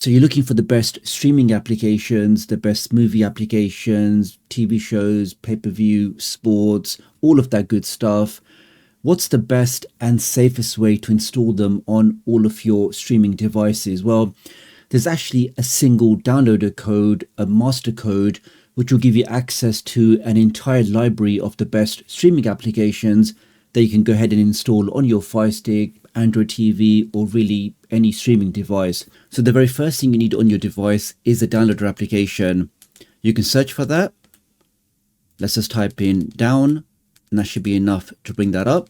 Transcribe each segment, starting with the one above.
So you're looking for the best streaming applications, the best movie applications, TV shows, pay-per-view, sports, all of that good stuff. What's the best and safest way to install them on all of your streaming devices? Well, there's actually a single downloader code, a master code, which will give you access to an entire library of the best streaming applications that you can go ahead and install on your Firestick, Android TV, or really any streaming device. So the very first thing you need on your device is a downloader application. You can search for that. Let's just type in down, and that should be enough to bring that up.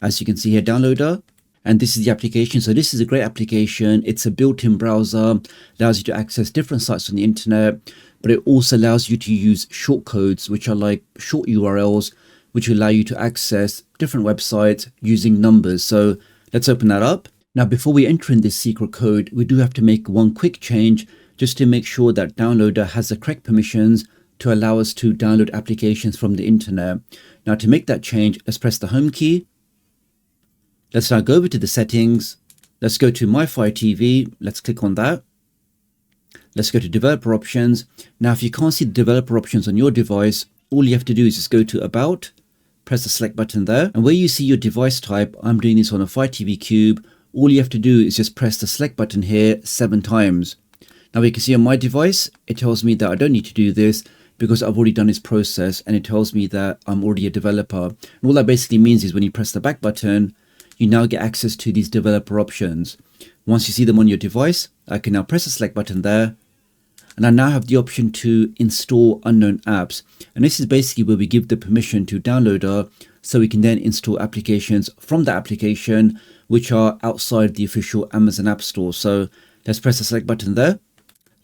As you can see here, downloader. And this is the application. So this is a great application. It's a built-in browser, allows you to access different sites on the internet, but it also allows you to use shortcodes, which are like short URLs, which allow you to access different websites using numbers. So let's open that up. Now, before we enter in this secret code, we do have to make one quick change just to make sure that downloader has the correct permissions to allow us to download applications from the internet. Now, to make that change, let's press the home key. Let's now go over to the settings. Let's go to My Fire TV. Let's click on that. Let's go to developer options. Now, if you can't see the developer options on your device, all you have to do is just go to About, press the select button there. And where you see your device type, I'm doing this on a Fire TV Cube. All you have to do is just press the select button here 7 times. Now, you can see on my device, it tells me that I don't need to do this because I've already done this process, and it tells me that I'm already a developer. And all that basically means is when you press the back button, you now get access to these developer options. Once you see them on your device, I can now press the select button there, and I now have the option to install unknown apps. And this is basically where we give the permission to downloader so we can then install applications from the application which are outside the official Amazon App Store. So let's press the select button there.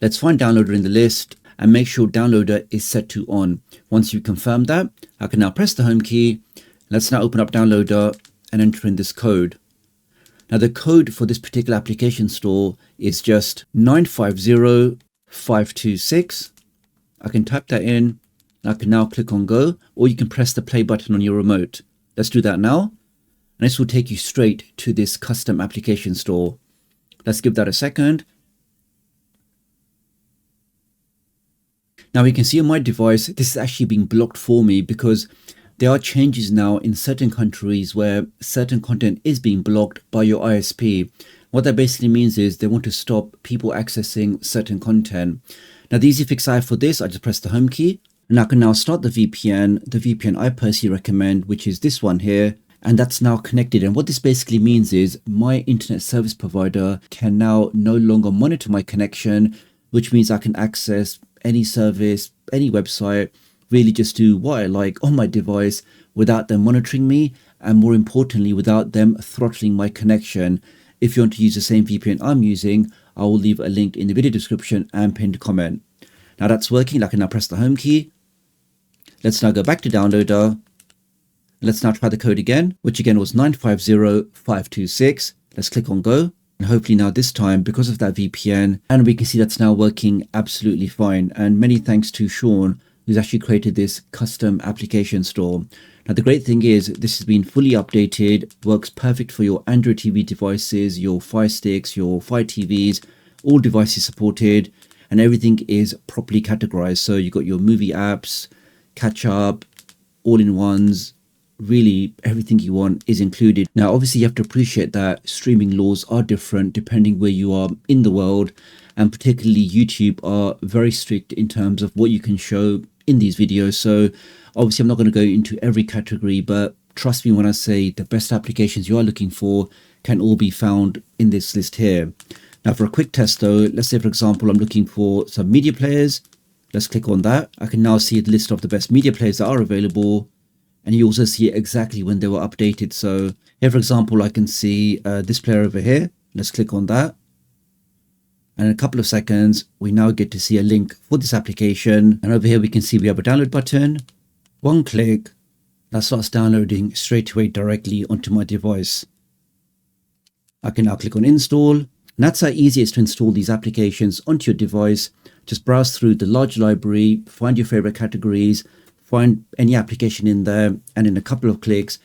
Let's find downloader in the list and make sure downloader is set to on. Once you confirm that, I can now press the home key. Let's now open up downloader and enter in this code. Now, the code for this particular application store is just 950526. I can type that in. I can now click on go, or you can press the play button on your remote. Let's do that now. And this will take you straight to this custom application store. Let's give that a second. Now, we can see on my device, this is actually being blocked for me because there are changes now in certain countries where certain content is being blocked by your ISP. What that basically means is they want to stop people accessing certain content. Now, the easy fix I have for this, I just press the home key, and I can now start the VPN I personally recommend, which is this one here, and that's now connected. And what this basically means is my internet service provider can now no longer monitor my connection, which means I can access any service, any website, really just do what I like on my device without them monitoring me, and more importantly, without them throttling my connection. If you want to use the same VPN I'm using, I will leave a link in the video description and pinned comment. Now that's working. I can now press the home key. Let's now go back to downloader. Let's now try the code again, which again was 950526. Let's click on go. And hopefully now this time, because of that VPN, and we can see that's now working absolutely fine. And many thanks to Sean, who's actually created this custom application store. Now, the great thing is this has been fully updated, works perfect for your Android TV devices, your Fire Sticks, your Fire TVs, all devices supported, and everything is properly categorized. So you've got your movie apps, catch up, all-in-ones, really everything you want is included. Now, obviously you have to appreciate that streaming laws are different depending where you are in the world, and particularly YouTube are very strict in terms of what you can show in these videos. So obviously I'm not going to go into every category, but trust me when I say the best applications you are looking for can all be found in this list here. Now, for a quick test though, let's say for example I'm looking for some media players. Let's click on that. I can now see a list of the best media players that are available, and you also see exactly when they were updated. So here for example I can see this player over here. Let's click on that. And in a couple of seconds, we now get to see a link for this application. And over here, we can see we have a download button. One click, that starts downloading straight away directly onto my device. I can now click on install. And that's how easy it is to install these applications onto your device. Just browse through the large library, find your favorite categories, find any application in there, and in a couple of clicks,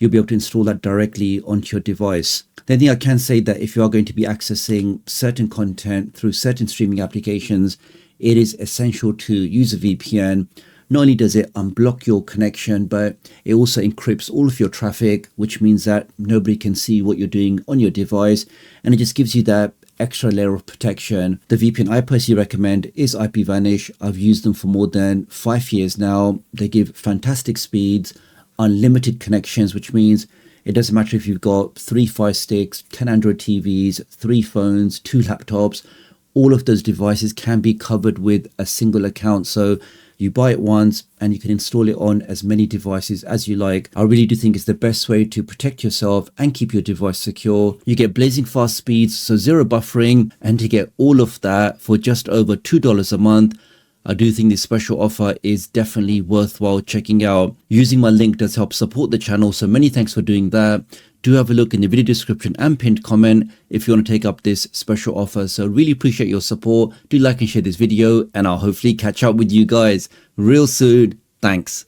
you'll be able to install that directly onto your device. The thing I can say that if you are going to be accessing certain content through certain streaming applications, it is essential to use a VPN. Not only does it unblock your connection, but it also encrypts all of your traffic, which means that nobody can see what you're doing on your device. And it just gives you that extra layer of protection. The VPN I personally recommend is IPVanish. I've used them for more than 5 years now. They give fantastic speeds, unlimited connections, which means it doesn't matter if you've got 3 Firesticks, 10 Android TVs, 3 phones, 2 laptops, all of those devices can be covered with a single account. So you buy it once and you can install it on as many devices as you like. I really do think it's the best way to protect yourself and keep your device secure. You get blazing fast speeds, so zero buffering, and to get all of that for just over $2 a month, I do think this special offer is definitely worthwhile checking out. Using my link does help support the channel, so many thanks for doing that. Do have a look in the video description and pinned comment if you want to take up this special offer. So really appreciate your support. Do like and share this video, and I'll hopefully catch up with you guys real soon. Thanks.